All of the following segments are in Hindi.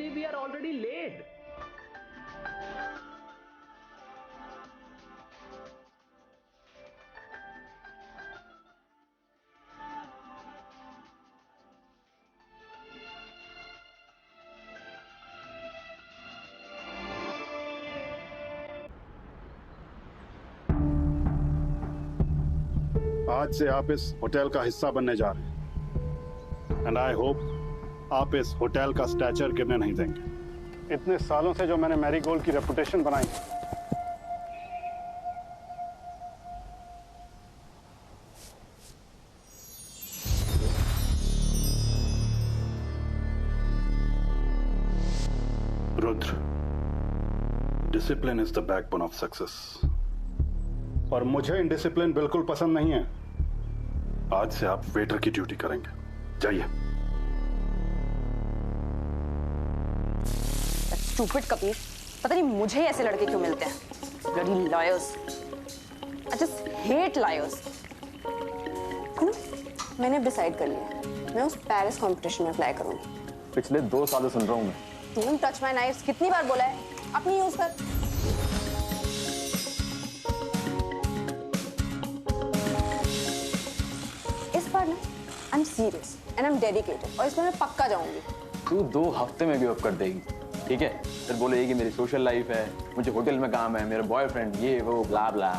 Ji, we are already late. आज से आप इस होटल का हिस्सा बनने जा रहे हैं एंड आई होप आप इस होटल का स्टैचर गिरने नहीं देंगे। इतने सालों से जो मैंने मैरीगोल्ड की रेपुटेशन बनाई, Rudra, discipline is the backbone of success और मुझे इनडिसिप्लिन बिल्कुल पसंद नहीं है। आज से आप वेटर की ड्यूटी करेंगे, जाइए। स्टूपिड कपीर, पता नहीं मुझे ऐसे लड़के क्यों मिलते हैं। Bloody liars. I just hate liars. मैंने डिसाइड कर लिया, मैं उस पेरिस कंपटीशन में फ्लाई करूंगी। पिछले 2 सालों सुन रहा हूं मैं। Don't touch my knives, कितनी बार बोला है, अपनी यूज कर। इस बार ना I'm serious and I'm dedicated और इसमें मैं पक्का जाऊंगी। तू 2 हफ्ते में गिव अप कर देगी, ठीक है? फिर बोलेगी कि मेरी सोशल लाइफ है, मुझे होटल में काम है, मेरा बॉयफ्रेंड, ये वो blah blah.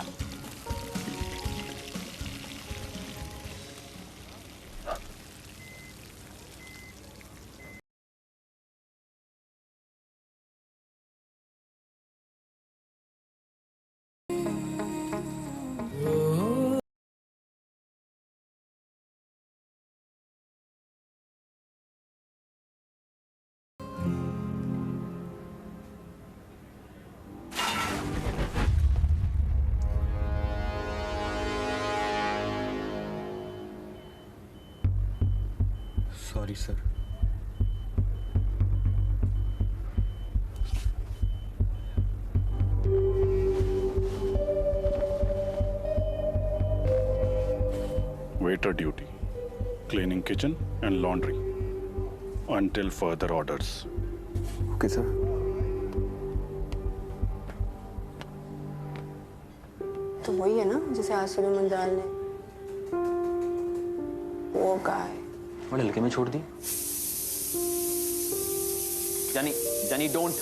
Sorry sir. Waiter duty, cleaning kitchen and laundry until further orders. Okay sir. तो वही है ना जिसे आसिफ मंजाल ने वो कहा है। वो हल्के में छोड़ दी। जानी, जानी डोंट।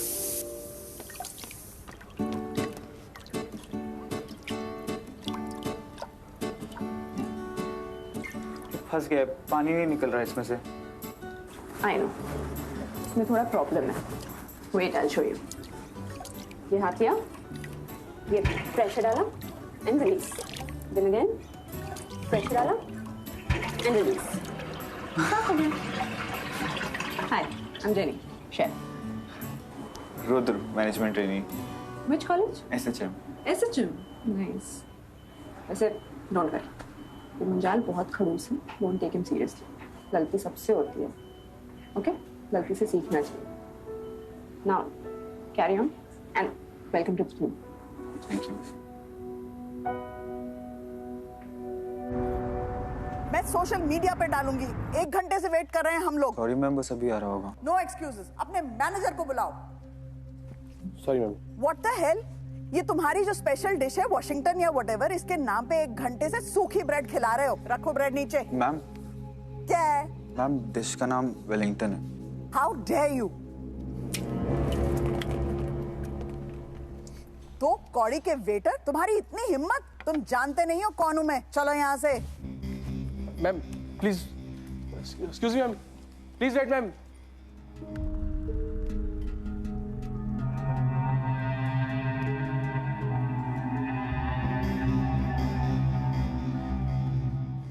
फंस गया, पानी नहीं निकल रहा है इसमें से। I know. इसमें थोड़ा प्रॉब्लम है। Wait, I'll show you. ये हाथ किया, ये प्रेशर डाला and release. Then again, pressure डाला and release. साफ हो गया। Hi, I'm Jenny, chef. Rudra, management training. Which college? SHM। SHM. Nice. वैसे don't worry. ये मंजाल बहुत खड़ूस है. Don't take him seriously. गलती सबसे होती है. Okay? गलती से सीखना चाहिए. Now, carry on and welcome to the team. Thank you. मैं सोशल मीडिया पे डालूंगी। 1 घंटे से वेट कर रहे हैं हम लोग। सॉरी मैम, बस अभी आ रहा होगा। No excuses. अपने मैनेजर को बुलाओ। Sorry ma'am. What the hell? ये तुम्हारी जो स्पेशल डिश है वॉशिंगटन या व्हाटएवर, इसके नाम पे 1 घंटे से सूखी ब्रेड खिला रहे हो। रखो ब्रेड नीचे। मैम, क्या है? मैम डिश का नाम वेलिंगटन है। How dare you? तो कौड़ी के वेटर, तुम्हारी इतनी हिम्मत? तुम जानते नहीं हो कौन हूं मैं। चलो यहाँ से। Ma'am please, excuse me ma'am, please wait ma'am.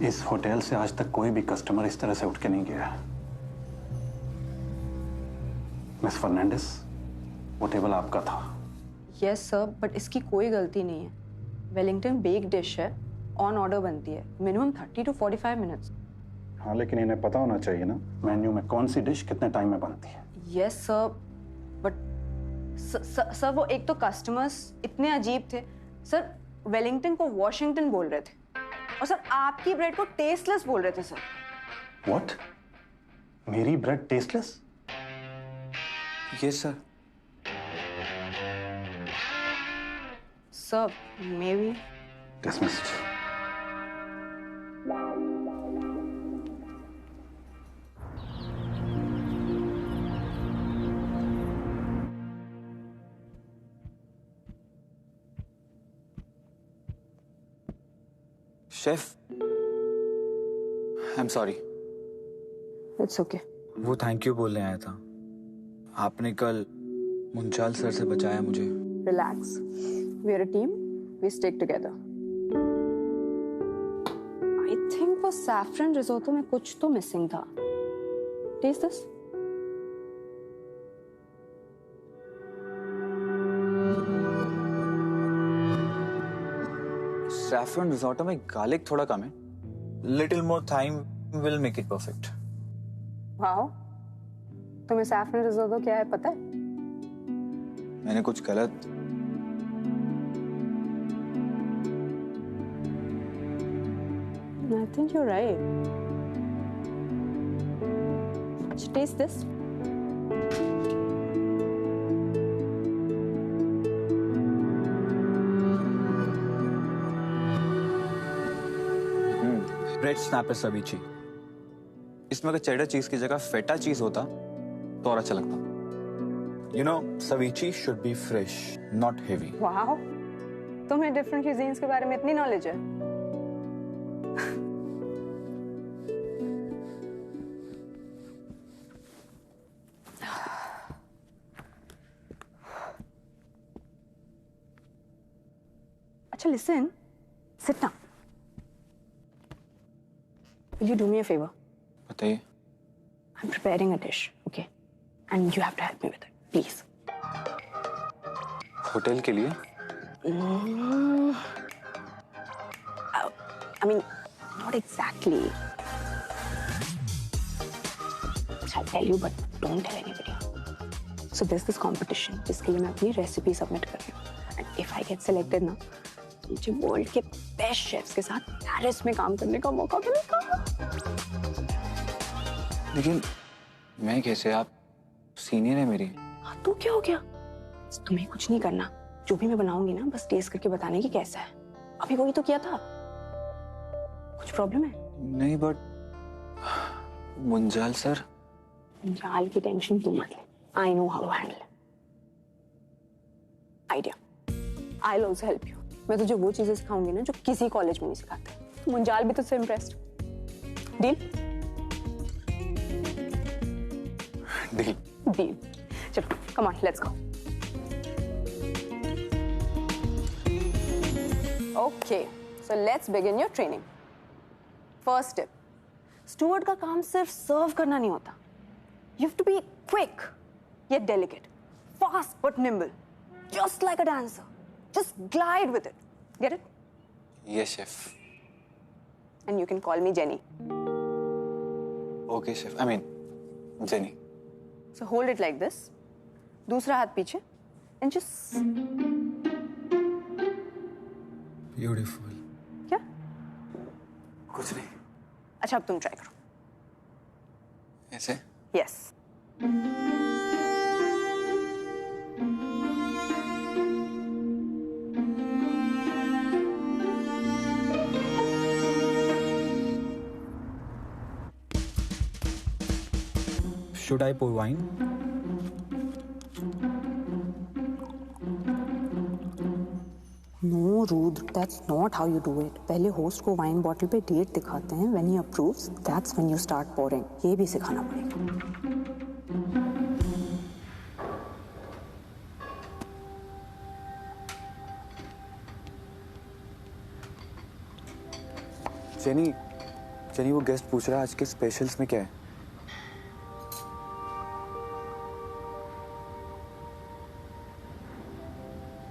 इस होटल से आज तक कोई भी कस्टमर इस तरह से उठ के नहीं गया। मिस फर्नांडिस, वो टेबल आपका था। यस सर, बट इसकी कोई गलती नहीं है। वेलिंगटन बेक डिश है, ऑन ऑर्डर बनती है, मिनिमम 30 to 45 मिनट्स। हाँ, लेकिन इन्हें पता होना चाहिए ना मेन्यू में कौन सी डिश कितने टाइम में बनती है। यस सर, बट सर वो एक तो कस्टमर्स इतने अजीब थे सर, वेलिंगटन को वॉशिंगटन बोल रहे थे और सर आपकी ब्रेड को टेस्टलेस बोल रहे थे सर। व्हाट? मेरी bread tasteless? Yes sir. Sir may be dismissed. Chef, I am sorry. It's okay. वो थैंक यू बोलने आया था। आपने कल मुंजाल सर से बचाया मुझे। Relax, we are a team, we stick together. I think वो सैफरन रिजोटो में कुछ तो मिसिंग था। Test this. सैफरन रिजोर्टो में गार्लिक थोड़ा कम है। Little more time will make it perfect. Wow, तुम्हें सैफरन रिजोटो क्या है पता है? मैंने कुछ गलत? I think you're right. Taste this. Bread snapper ceviche. इसमें अगर चेडर चीज की जगह फेटा चीज होता तो और अच्छा लगता। You know, ceviche should be fresh, not heavy. Wow, तुम्हें डिफरेंट क्यूजीन्स के बारे में इतनी नॉलेज है। अच्छा listen, sit down. Will you do me a favor? बताइए। I'm preparing a dish, okay? And you have to help me with it, please. Hotel के लिए? I mean, not exactly. I'll tell you, but don't tell anybody. So there's this competition, जिसके लिए मैं अपनी रेसिपी सबमिट कर रही हूँ. And if I get selected ना, तो मुझे वर्ल्ड के बेस्ट शेफ्स के साथ पेरिस में काम करने का मौका मिलेगा. लेकिन मैं कैसे? आप सीनियर है मेरी। हाँ तो क्या हो गया? तुम्हें कुछ नहीं करना, जो भी मैं बनाऊंगी ना बस टेस्ट करके बताने की कैसा है. अभी वही तो किया था. कुछ प्रॉब्लम है? नहीं, बट मुंजाल सर। मुंजाल की टेंशन तुम मत ले. I know how handle it. Idea, I will also help you. मैं तुझे वो चीजें सिखाऊंगी ना जो किसी कॉलेज में नहीं सिखाते. मुंजाल भी तुझसे इम्प्रेस्ड. डील? डील। डील. चलो, come on, let's go. Okay, so let's begin your training. First step, steward का काम सिर्फ सर्व करना नहीं होता. You have to be quick yet delicate, fast but nimble, just like a dancer. Just glide with it. Get it? Yes, chef. And you can call me Jenny. Okay, chef. I mean, Jenny. So hold it like this. दूसरा हाथ पीछे and just. Beautiful. क्या? कुछ नहीं. अच्छा अब तुम ट्राई करो. ऐसे? Yes. Should I pour wine? No, Rudra, that's not how you do it. पहले होस्ट को वाइन बॉटल पे डेट दिखाते हैं. When he approves, that's when you start pouring. ये भी सिखाना पड़ेगा. जेनी वो गेस्ट पूछ रहा है आज के स्पेशल्स में क्या है?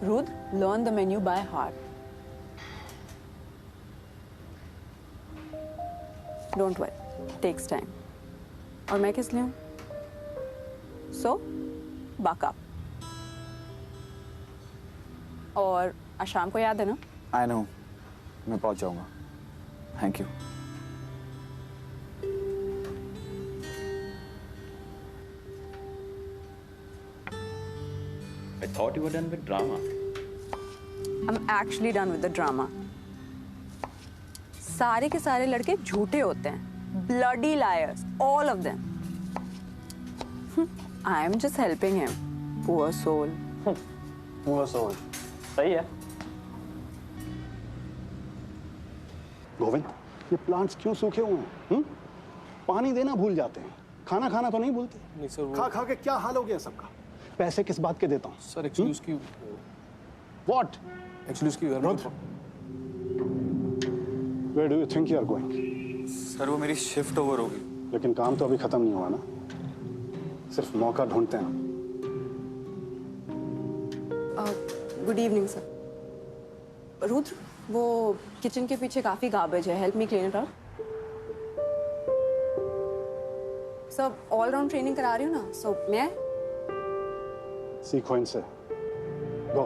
Rudra, learn the menu by heart. Don't worry, takes time. और मैं किस लिए हूँ? So, buck up. और आज शाम को याद है ना? I know. मैं पहुंच जाऊंगा. Thank you. I thought you were done with drama. I'm actually done with the drama. सारे के सारे लड़के झूठे होते हैं. Bloody liars, all of them. I am just helping him. Poor soul. Poor soul. सही है. गोविंद, ये प्लांट्स क्यों सूखे हुए हैं? पानी देना भूल जाते हैं, खाना खाना तो नहीं भूलते. नहीं सर, वो खा खा के क्या हाल हो गया सबका. पैसे किस बात के देता हूँ? सर एक्चुअली उसकी What? एक्चुअली उसकी घर में Rudra, where do you think you are going? Sir वो मेरी शिफ्ट ओवर होगी. लेकिन काम तो अभी खत्म नहीं हुआ ना, सिर्फ मौका ढूंढते हैं. Good evening sir. रुद्र, वो किचन के पीछे काफी गार्बेज है. Help me clean it out. Sir all round training करा रही हूँ ना, सो मैं सीखो इनसे. गो.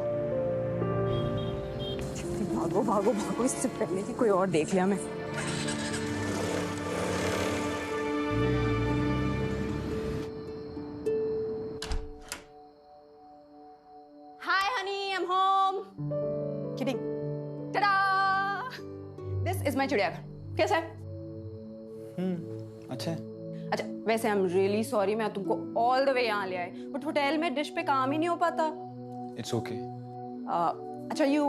भागो भागो भागो, इससे पहले कि कोई और देख लिया मैं. Hi honey, I'm home. Kidding. Ta-da! This is my चिड़ियाघर. कैसा है? अच्छा है. अच्छा, वैसे आई एम रियली सॉरी, मैं तुमको ऑल द वे यहाँ ले आए, बट होटल में डिश पे काम ही नहीं हो पाता. It's okay. अच्छा, you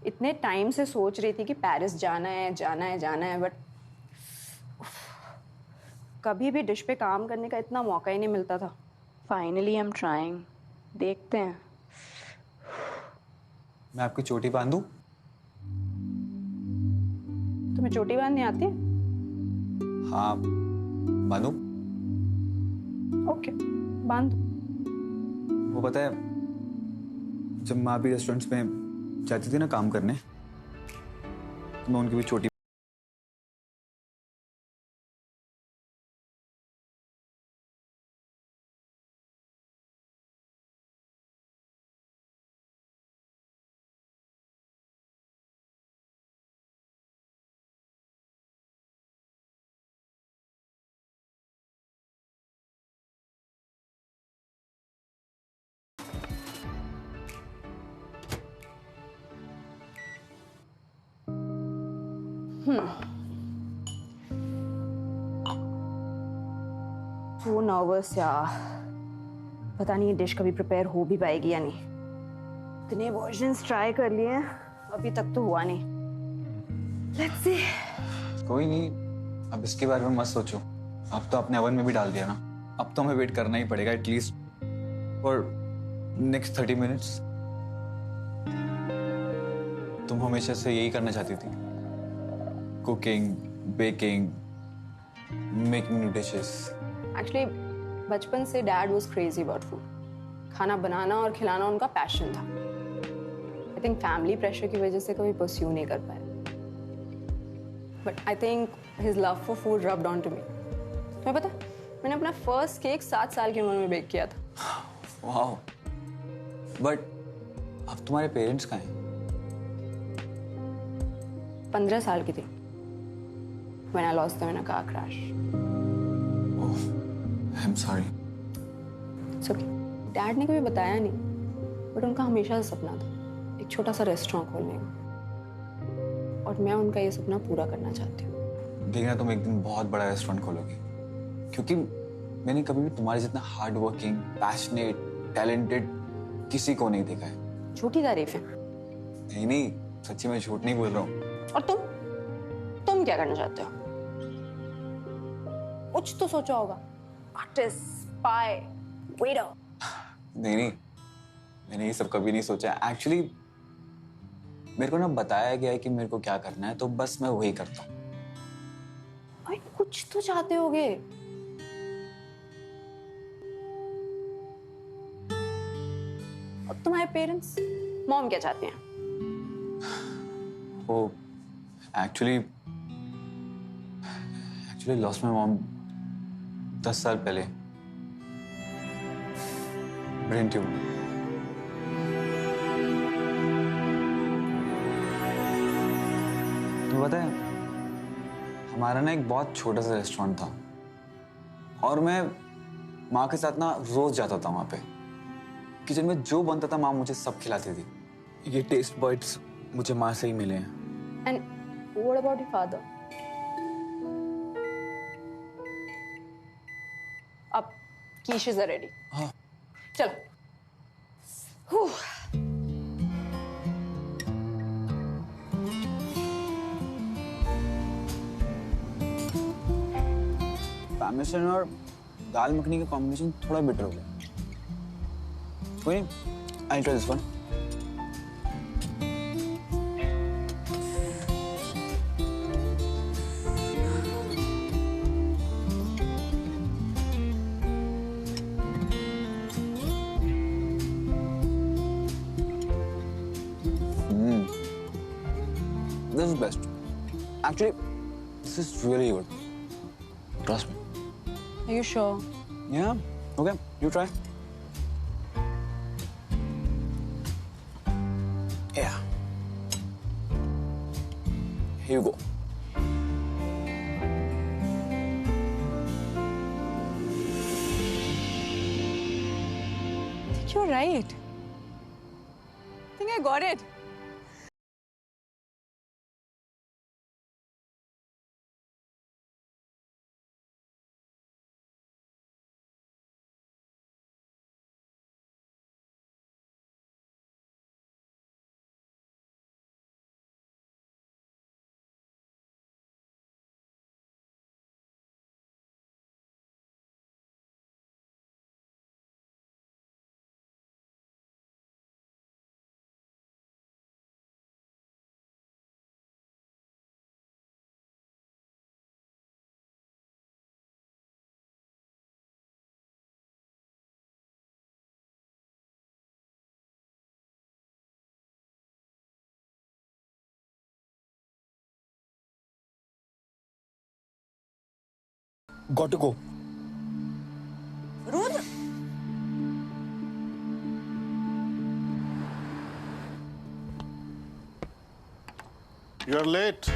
इतने टाइम से सोच रही थी कि पेरिस जाना है, बट कभी भी डिश पे काम करने का इतना मौका ही नहीं मिलता था. Finally I am trying. देखते हैं. मैं आपकी चोटी बांधूं? तुम्हें चोटी बांधनी आती है? हाँ, बांधूं? ओके, बांध दो. वो पता है, जब माँ भी रेस्टोरेंट्स में जाती थी ना काम करने, तो मैं उनकी भी चोटी वो नर्वस यार. पता नहीं ये डिश कभी प्रिपेयर हो भी पाएगी या नहीं. इतने वर्जन्स ट्राई कर लिए हैं, अभी तक तो हुआ नहीं. Let's see. कोई नहीं, अब इसके बारे में मत सोचो. अब तो आपने ओवन में भी डाल दिया ना, अब तो हमें वेट करना ही पड़ेगा एटलीस्ट फॉर नेक्स्ट 30 मिनट्स. तुम हमेशा से यही करना चाहती थी, cooking, baking, making new dishes. Actually बचपन से dad was crazy about food. खाना बनाना और खिलाना उनका पैशन था. आई थिंक फैमिली प्रेशर की वजह से कभी परस्यू नहीं कर पाए. But I think his love for food rubbed on to me. तुम्हें पता, मैंने अपना फर्स्ट केक 7 साल की उम्र में बेक किया था. वाओ. बट अब तुम्हारे पेरेंट्स कहाँ हैं? 15 साल की थी when I lost them in a car crash. I'm sorry. It's okay. Dad ने कभी बताया नहीं, बट उनका हमेशा से सपना था एक छोटा सा रेस्टोरेंट खोलने का, और मैं उनका ये सपना पूरा करना चाहती हूँ. देखना तुम एक दिन बहुत बड़ा रेस्टोरेंट खोलोगी, क्योंकि मैंने कभी भी तुम्हारे जितना हार्ड वर्किंग, पैशनेट, टैलेंटेड किसी को नहीं देखा है। झूठी तारीफ है। नहीं नहीं, सच्ची में झूठ नहीं बोल रहा हूँ। और तुम क्या करना चाहते हो? कुछ तो सोचा होगा। Artist, spy, waiter. नहीं नहीं, मैंने ये सब कभी नहीं सोचा। एक्चुअली मेरे को ना बताया गया है कि मेरे को क्या करना है, तो बस मैं वही करता हूँ। भाई कुछ तो चाहते होगे। और तुम्हारे पेरेंट्स, मॉम क्या चाहते हैं? वो एक्चुअली लॉस्ट माय मॉम 10 साल पहले, ब्रेन ट्यूमर। तो पता है, हमारा ना एक बहुत छोटा सा रेस्टोरेंट था और मैं माँ के साथ ना रोज जाता था वहां पे। किचन में जो बनता था माँ मुझे सब खिलाती थी। ये टेस्ट बर्ड्स मुझे माँ से ही मिले हैं। And what about your father? अब कीशेस are ready. हाँ। चलो। पामेसन और दाल मखनी का कॉम्बिनेशन थोड़ा बेटर हो गया। कोई नहीं, I'll try this one. This is best. Actually, this is really good. Trust me. Are you sure? Yeah. Okay. You try. Yeah. Here you go. I think you're right. I think I got it. Got to go. Rudra, You're late.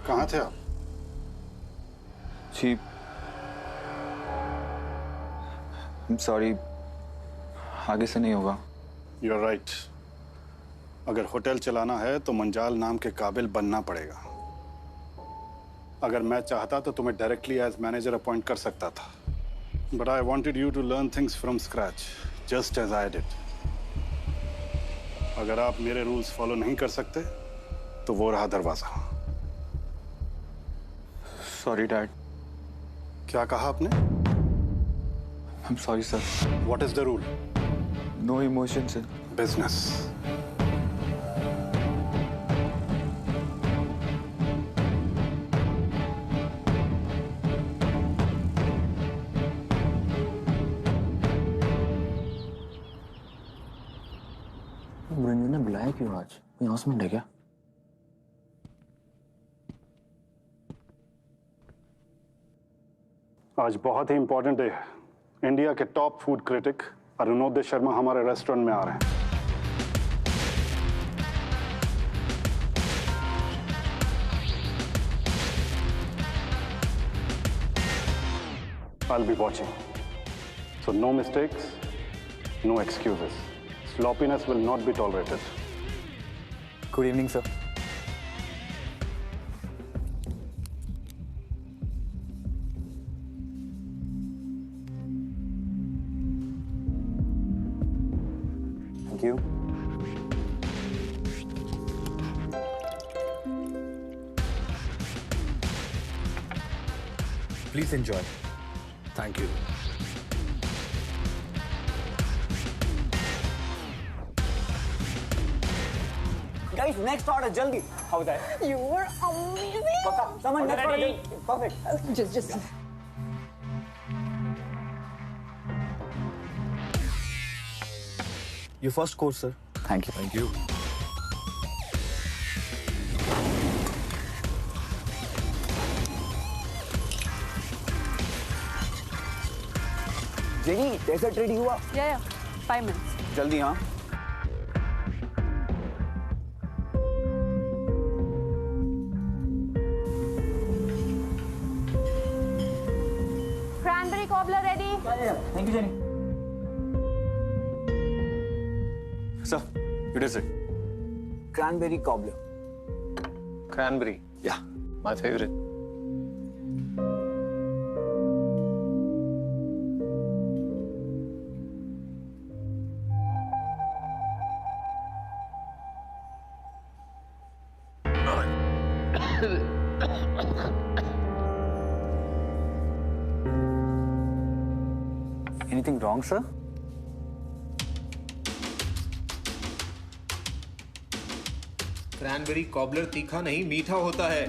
कहाँ थे आप? जी, I'm sorry. आगे से नहीं होगा। You're right. अगर होटल चलाना है तो मंजाल नाम के काबिल बनना पड़ेगा। अगर मैं चाहता तो तुम्हें डायरेक्टली एज मैनेजर अपॉइंट कर सकता था। But I wanted you to learn things from scratch, just as I did. अगर आप मेरे रूल्स फॉलो नहीं कर सकते तो वो रहा दरवाजा। Sorry, Dad. क्या कहा आपने? I'm sorry, sir. What is the rule? No emotions, sir. Business. Ranju ने बुलाया क्यों आज? कोई announcement है क्या? आज बहुत ही इंपॉर्टेंट डे है। इंडिया के top food critic Arunoday Sharma हमारे रेस्टोरेंट में आ रहे हैं। I'll be watching. So no mistakes, no excuses. Sloppiness will not be tolerated. Good evening, sir. Please enjoy. Thank you. Guys next order जल्दी। How that? You were amazing. Salmon next order perfect. Just. Your first course sir. Thank you. Thank you. Jenny dessert ready हुआ? Yeah. 5 minutes. जल्दी हाँ। Cranberry cobbler ready. Thank you Jenny. Sir it is it. Cranberry cobbler. Cranberry, या my favorite. Anything wrong sir? Cranberry cobbler तीखा नहीं मीठा होता है।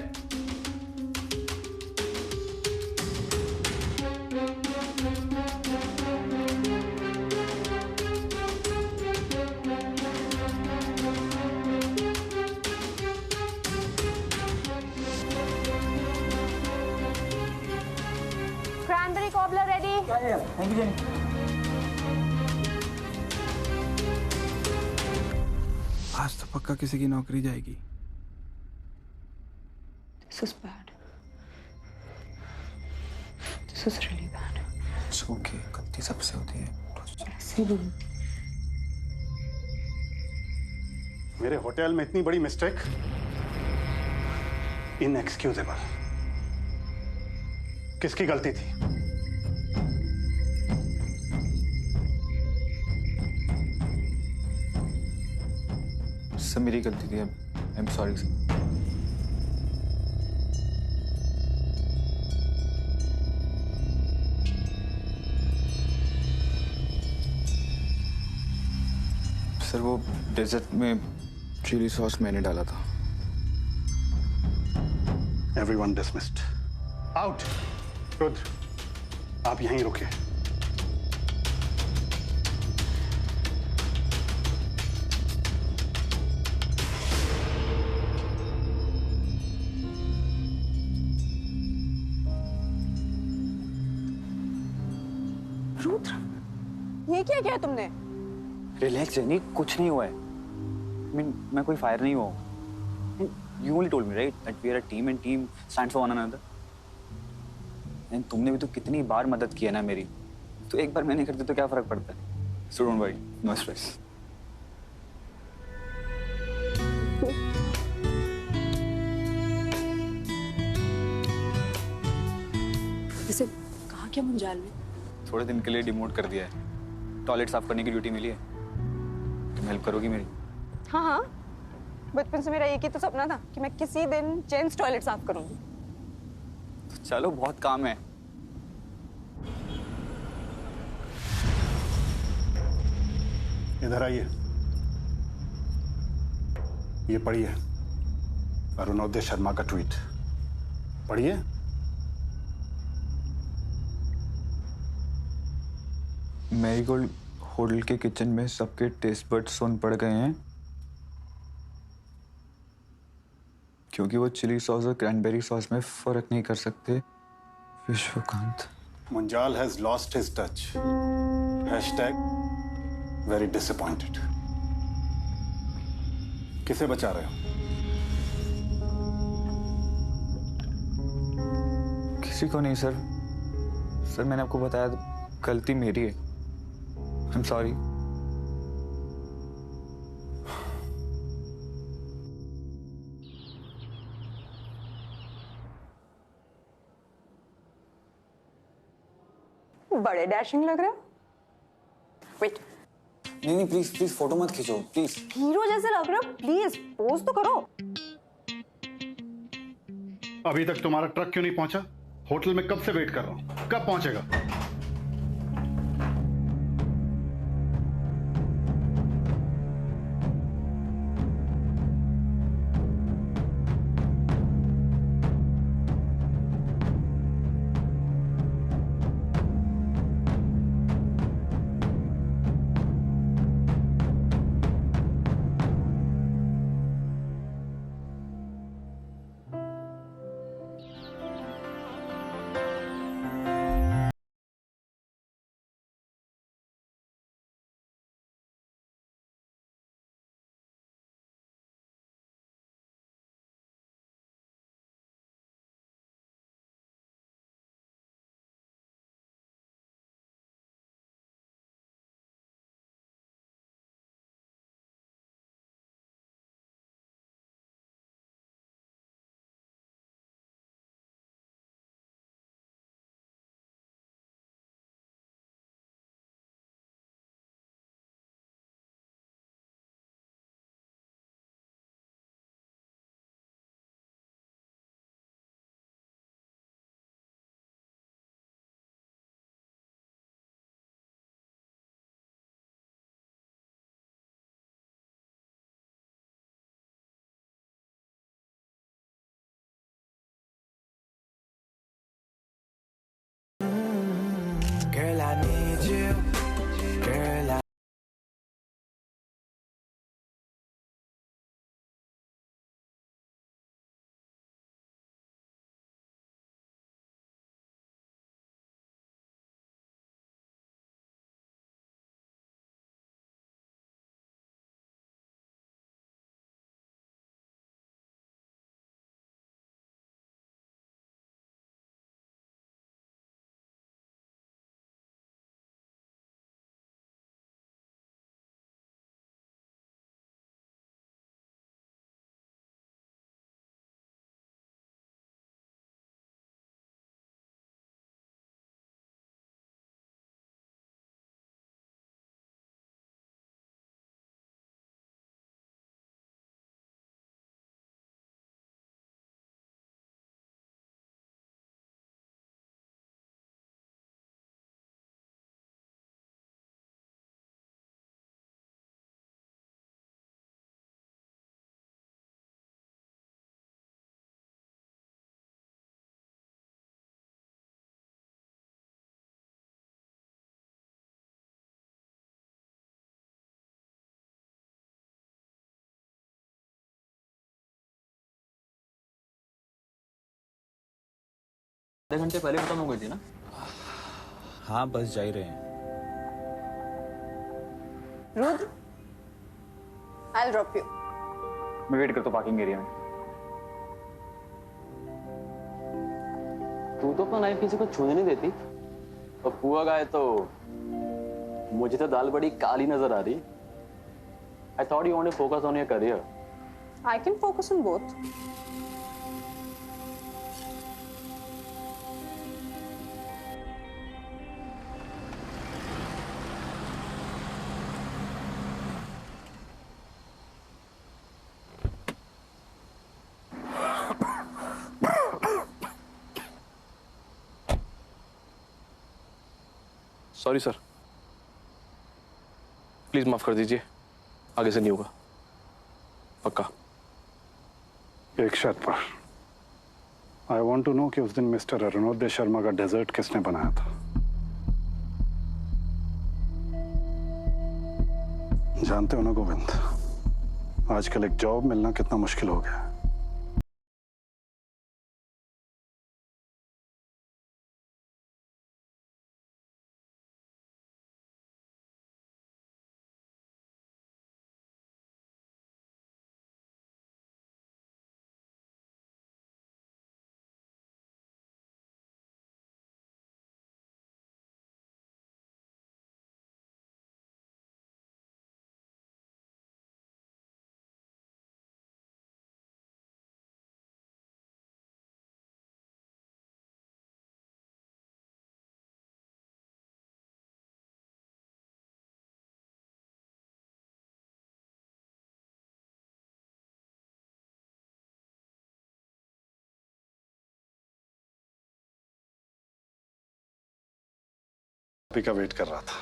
Cranberry cobbler ready. Thank you jenny. आज तो पक्का किसी की नौकरी जाएगी। This is bad. This is really bad. Okay गलती सबसे होती है। ऐसे नहीं। मेरे होटल में इतनी बड़ी मिस्टेक, इनएक्सक्यूजेबल। किसकी गलती थी? सर मेरी गलती थी। I am sorry sir. Sir वो डेजर्ट में चिली सॉस मैंने डाला था। Everyone dismissed. आउट। रुद्र, आप यहीं रुकिए। रुद्र, ये क्या किया तुमने? रिलैक्स जेनी, कुछ नहीं हुआ है। मैं कोई फायर नहीं हुआ। You only told me right that we are a team and team stands for one another. And तुमने भी तो कितनी बार मदद की है ना मेरी, तो एक बार मैं नहीं करती तो क्या फर्क पड़ता है? So don't worry, no stress. वैसे कहाँ क्या मुंजाल में? थोड़े दिन के लिए डिमोट कर दिया है। टॉयलेट साफ करने की ड्यूटी मिली है। तुम हेल्प करोगी मेरी? हाँ। बचपन से मेरा एक ही तो सपना था कि मैं किसी दिन जेंट्स टॉयलेट साफ करूंगी। तो चलो बहुत काम है। इधर आइए। ये पढ़िए, अरुणोदय शर्मा का ट्वीट पढ़िए। मैरीगोल्ड होटल के किचन में सबके टेस्ट बड सुन पड़ गए हैं क्योंकि वो चिली सॉस और क्रैनबेरी सॉस में फर्क नहीं कर सकते। Vishwakant. Munjal has lost his touch. Hashtag very disappointed. किसे बचा रहे हो? किसी को नहीं सर। सर मैंने आपको बताया, गलती मेरी है। I am sorry. बड़े डैशिंग लग रहे हो। वेट, नहीं प्लीज प्लीज फोटो मत खींचो प्लीज। हीरो जैसे लग रहे हो, प्लीज पोज तो करो। अभी तक तुम्हारा ट्रक क्यों नहीं पहुंचा? होटल में कब से वेट कर रहा हूं, कब पहुंचेगा? Girl, I need you. Girl, I आधे घंटे पहले खत्म हो गई थी ना? हाँ बस जा ही रहे हैं। Rudra, I'll drop you. मैं वेट करता हूँ पार्किंग एरिया में। तू तो अपना लाइफ किसी को छूने नहीं देती, और पुआ गाय तो मुझे तो दाल बड़ी काली नजर आ रही। I thought you want to focus on your career. I can focus on both. Sorry sir, please माफ कर दीजिए, आगे से नहीं होगा, पक्का। एक शर्त पर। आई वॉन्ट टू नो कि उस दिन मिस्टर अरुणोदय शर्मा का डेजर्ट किसने बनाया था। जानते हो ना गोविंद, आजकल एक जॉब मिलना कितना मुश्किल हो गया है। आप ही का वेट कर रहा था।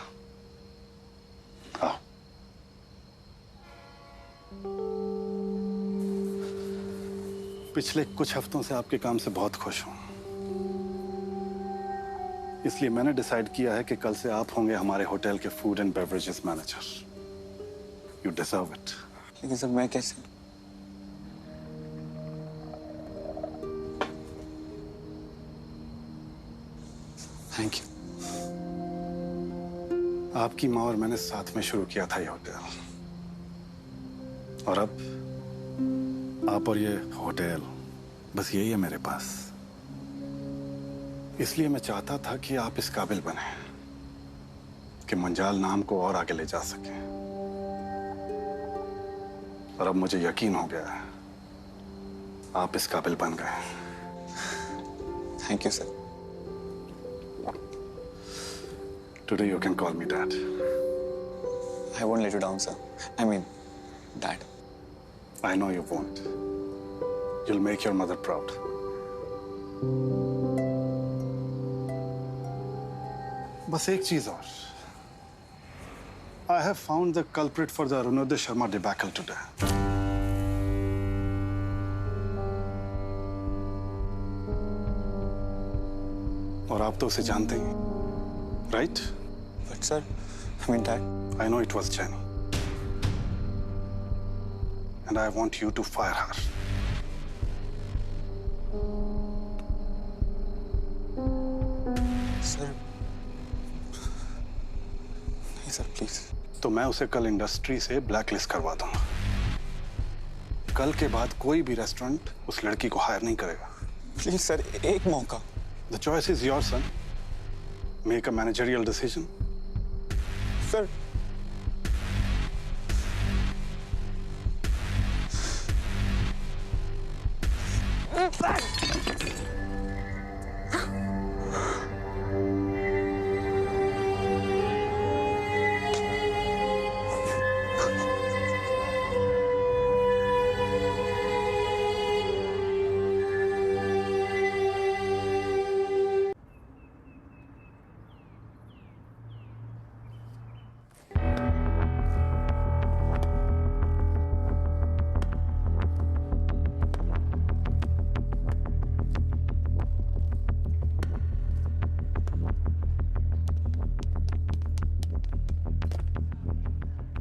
आओ। पिछले कुछ हफ्तों से आपके काम से बहुत खुश हूं, इसलिए मैंने डिसाइड किया है कि कल से आप होंगे हमारे होटल के food and beverages manager. You deserve it. लेकिन सर मैं कैसे? Thank you. आपकी माँ और मैंने साथ में शुरू किया था ये होटल, और अब आप और ये होटल, बस यही है मेरे पास। इसलिए मैं चाहता था कि आप इस काबिल बने कि मंजाल नाम को और आगे ले जा सके, और अब मुझे यकीन हो गया है आप इस काबिल बन गए। Thank you sir. Today you can call me Dad. I won't let you down, sir. I mean, Dad. I know you won't. You'll make your mother proud. बस एक चीज और। I have found the culprit for the Arunodaya Sharma debacle today. और आप तो उसे जानते ही, right? But sir, I mean, Dad. I know it was Jenny. And I want you to fire her. Sir. नहीं सर, प्लीज। तो मैं उसे कल इंडस्ट्री से ब्लैकलिस्ट करवा दूंगा। कल के बाद कोई भी रेस्टोरेंट उस लड़की को हायर नहीं करेगा। प्लीज सर, एक मौका। The choice is yours, son. Make a managerial decision. Sir.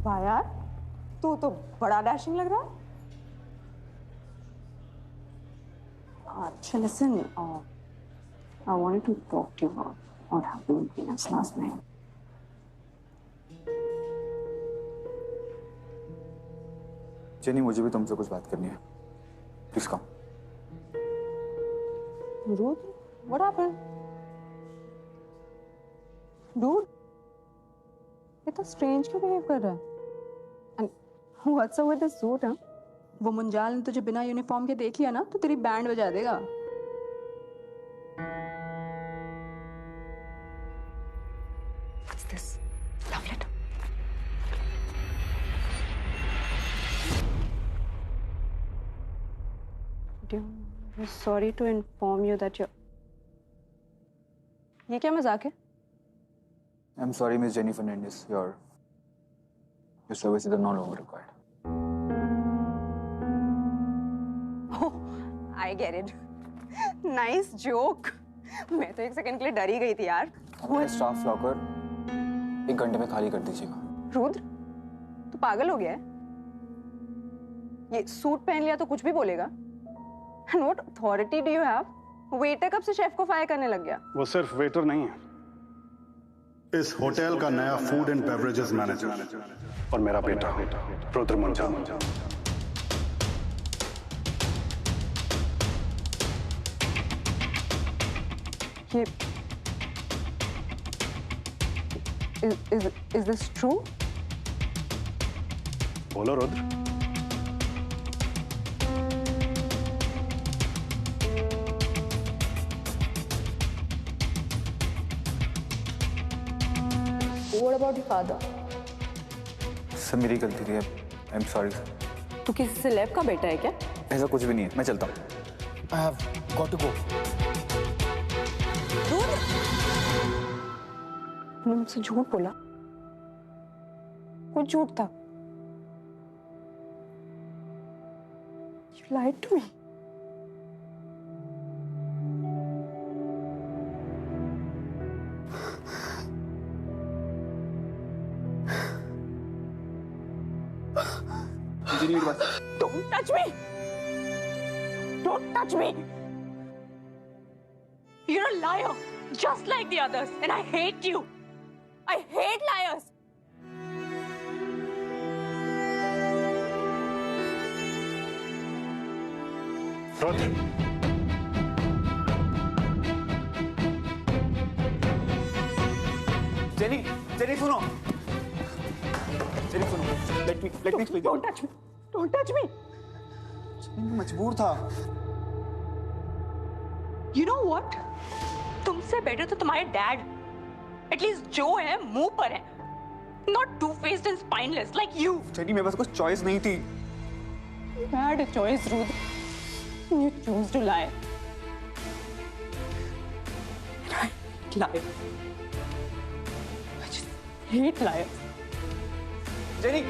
वाह यार, तू तो बड़ा डैशिंग लग रहा है। अच्छा listen, I wanted to talk to you about what happened between us last night. Jenny, मुझे भी तुमसे कुछ बात करनी है। Please come. Rude? What happened? Dude, इतना strange क्यों behave कर रहा है? And what's up with this suit, huh? वो मुंजाल ने तुझे बिना यूनिफॉर्म के देख लिया ना तो तेरी बैंड बजा देगा। What's this? Love letter. Dear, I'm sorry to inform you that you're... ये क्या मजाक है? I'm sorry, Miss Jenny Fernandez. Your services are no longer required. Oh, I get it. Nice joke. मैं तो एक सेकंड के लिए डर ही गई थी यार। अपना स्टाफ लॉकर 1 घंटे में खाली कर दीजिएगा। रुद्र, तू पागल हो गया है? ये सूट पहन लिया तो कुछ भी बोलेगा? And what authority do you have? Waiter कब से शेफ को फायर करने लग गया? वो सिर्फ वेटर नहीं है, इस होटल का नया फूड एंड बेवरेजेस मैनेजर और मेरा बेटा रुद्र मुंजाल। ये is this true? बोलो Rudra. What about your father? Sir, मेरी गलती थी। I am sorry sir. तू किसी सेलेब का बेटा है क्या? ऐसा कुछ भी नहीं है, मैं चलता हूँ। I have got to go. तुमने मुझसे झूठ बोला, कुछ झूठ था। You lied to me. Don't touch me! Don't touch me! You're a liar, just like the others, and I hate you. I hate liars. Rudra, Jenny, jenny सुनो, जेनी सुनो, let me explain. Don't touch me. Don't touch me. मैं मजबूर था. You know what? तुमसे बेटर तो तुम्हारे डैड. At least जो है मुंह पर है. Not two-faced and spineless like you. Jenny मेरे पास कुछ चॉइस नहीं थी. You had a choice, Ruth. You choose to lie. I hate liars. I just hate liars. Jenny.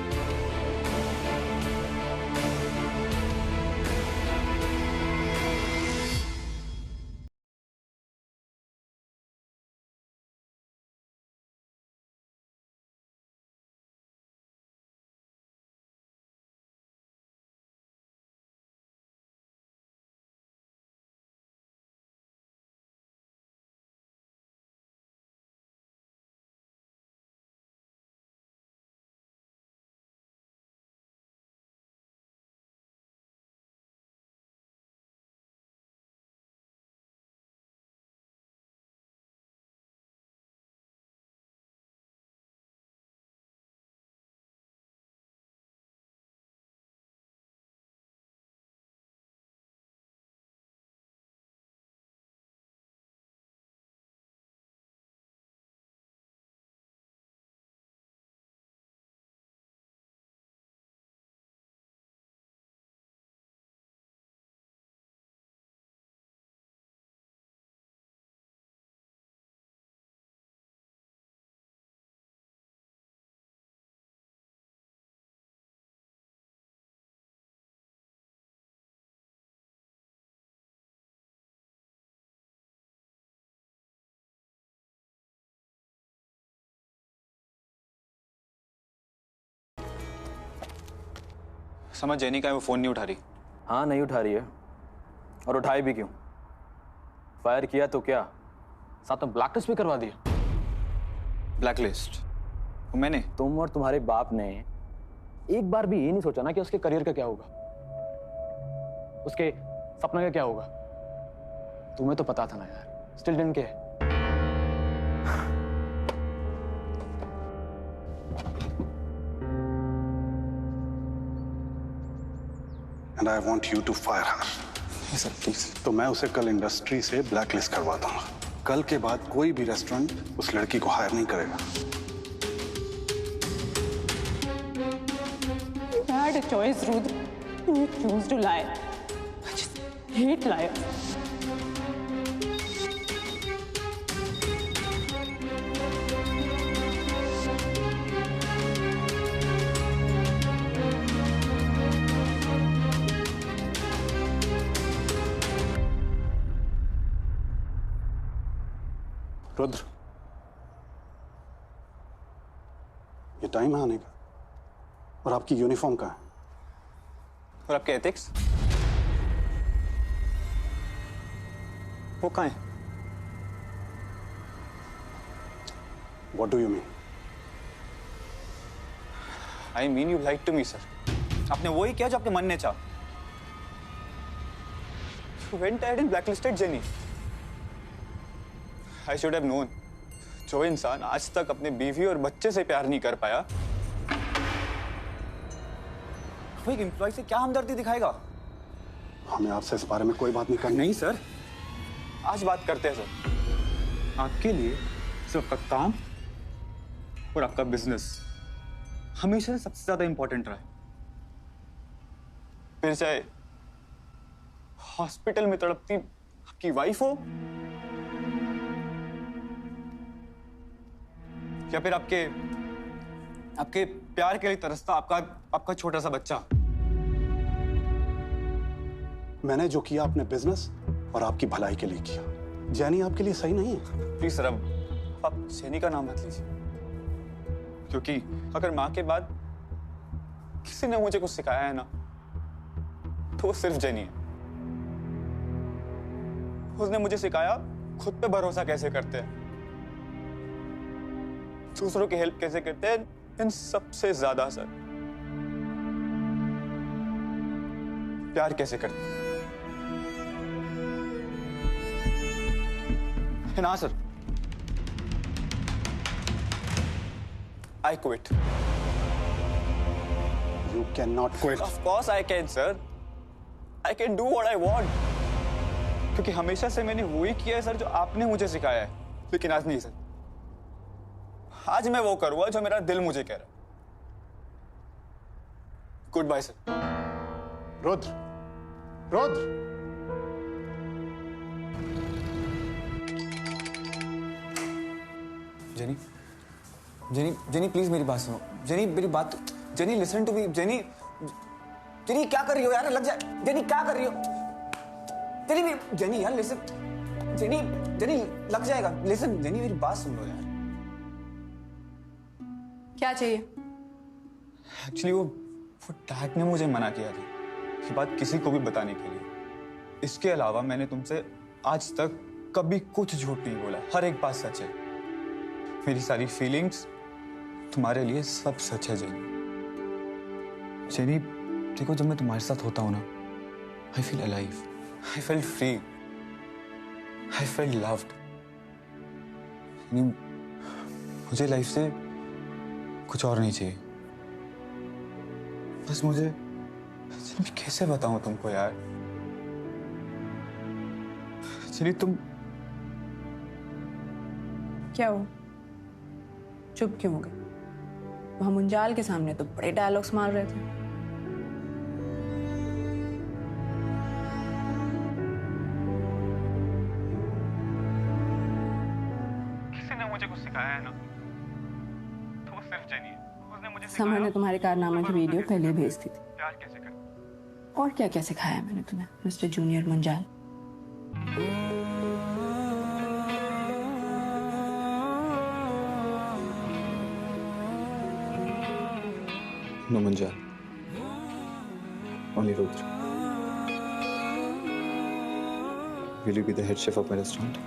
समझ जेनी का है वो फोन नहीं उठा रही. हाँ नहीं उठा रही है, और उठाए भी क्यों? फायर किया तो क्या, साथ में ब्लैकलिस्ट भी करवा दिया. ब्लैकलिस्ट मैंने? तुम और तुम्हारे बाप ने एक बार भी ये नहीं सोचा ना कि उसके करियर का क्या होगा, उसके सपना का क्या होगा. तुम्हें तो पता था ना यार. Still didn't care. and I want you to fire her. Yes, sir, please. तो मैं उसे कल इंडस्ट्री से ब्लैकलिस्ट करवा दूंगा. कल के बाद कोई भी रेस्टोरेंट उस लड़की को हायर नहीं करेगा. You had a choice, Ruth. You choose to lie. I just hate liars. Rudra, ये टाइम है आने का, और आपकी यूनिफॉर्म कहाँ है? और आपके एथिक्स वो कहाँ है? What do you mean? I mean you lied to me, sir. आपने वो ही किया जो आपके मन ने चाहा. You went ahead and blacklisted Jenny. I should have known. जो इंसान आज तक अपने बीवी और बच्चे से प्यार नहीं कर पाया, वो एक एम्प्लॉय से क्या हमदर्दी दिखाएगा? हमें आपसे इस बारे में कोई बात नहीं करनी. नहीं सर, आज बात करते हैं सर. आपके लिए सिर्फ आपका काम और आपका बिजनेस हमेशा से सबसे ज्यादा इंपॉर्टेंट रहा है. फिर चाहे हॉस्पिटल में तड़पती आपकी वाइफ हो या फिर आपके आपके प्यार के लिए तरसता आपका आपका छोटा सा बच्चा। मैंने जो किया अपने बिजनेस और आपकी भलाई के लिए किया। जैनी आपके लिए सही नहीं है। प्लीज सर, अब आप जैनी का नाम मत लीजिए, क्योंकि अगर माँ के बाद किसी ने मुझे कुछ सिखाया है ना, तो वो सिर्फ जैनी है। उसने मुझे सिखाया खुद पे भरोसा कैसे करते हैं, दूसरों की हेल्प कैसे करते हैं, इन सबसे ज्यादा सर प्यार कैसे करते हैं। ना sir, I quit. You cannot quit. Of course I can, sir. I can do what I want. क्योंकि हमेशा से मैंने वही किया है सर जो आपने मुझे सिखाया है, लेकिन आज नहीं सर। आज मैं वो करूंगा जो मेरा दिल मुझे कह रहा है। Good bye sir. Rudra, Rudra, Jenny, Jenny, Jenny please मेरी बात सुनो। जेनी मेरी बात, Jenny listen to me. Jenny, Jenny क्या कर रही हो यार? लग जाए। जेनी क्या कर रही हो? जेनी, जेनी यार लिसन। जेनी, जेनी लग जाएगा। लिसन, जेनी मेरी बात सुन लो यार। क्या चाहिए? एक्चुअली वो डैड ने मुझे मना किया था ये बात किसी को भी बताने के लिए। इसके अलावा मैंने तुमसे आज तक कभी कुछ झूठ नहीं बोला। हर एक बात सच है। मेरी सारी फीलिंग्स तुम्हारे लिए सब सच है जेनी। जेनी देखो, जब मैं तुम्हारे साथ होता हूं ना, I feel alive, I feel free, I feel loved. मुझे लाइफ से कुछ और नहीं चाहिए। बस मुझे कैसे बताऊं तुमको यार? जेनी तुम क्या हो? चुप क्यों हो गए? वहां मुंजाल के सामने तो बड़े डायलॉग्स मार रहे थे। किसी ने मुझे कुछ सिखाया है ना, तो वो सिर्फ जेनी है। उसने मुझे समर ने तुम्हारे कारनामे की वीडियो पहले ही भेज दी थी। प्यार कैसे करते। और क्या क्या सिखाया है मैंने तुम्हें, mister junior Munjal? No Munjal. Only Rudra. Will you be the head chef of my restaurant?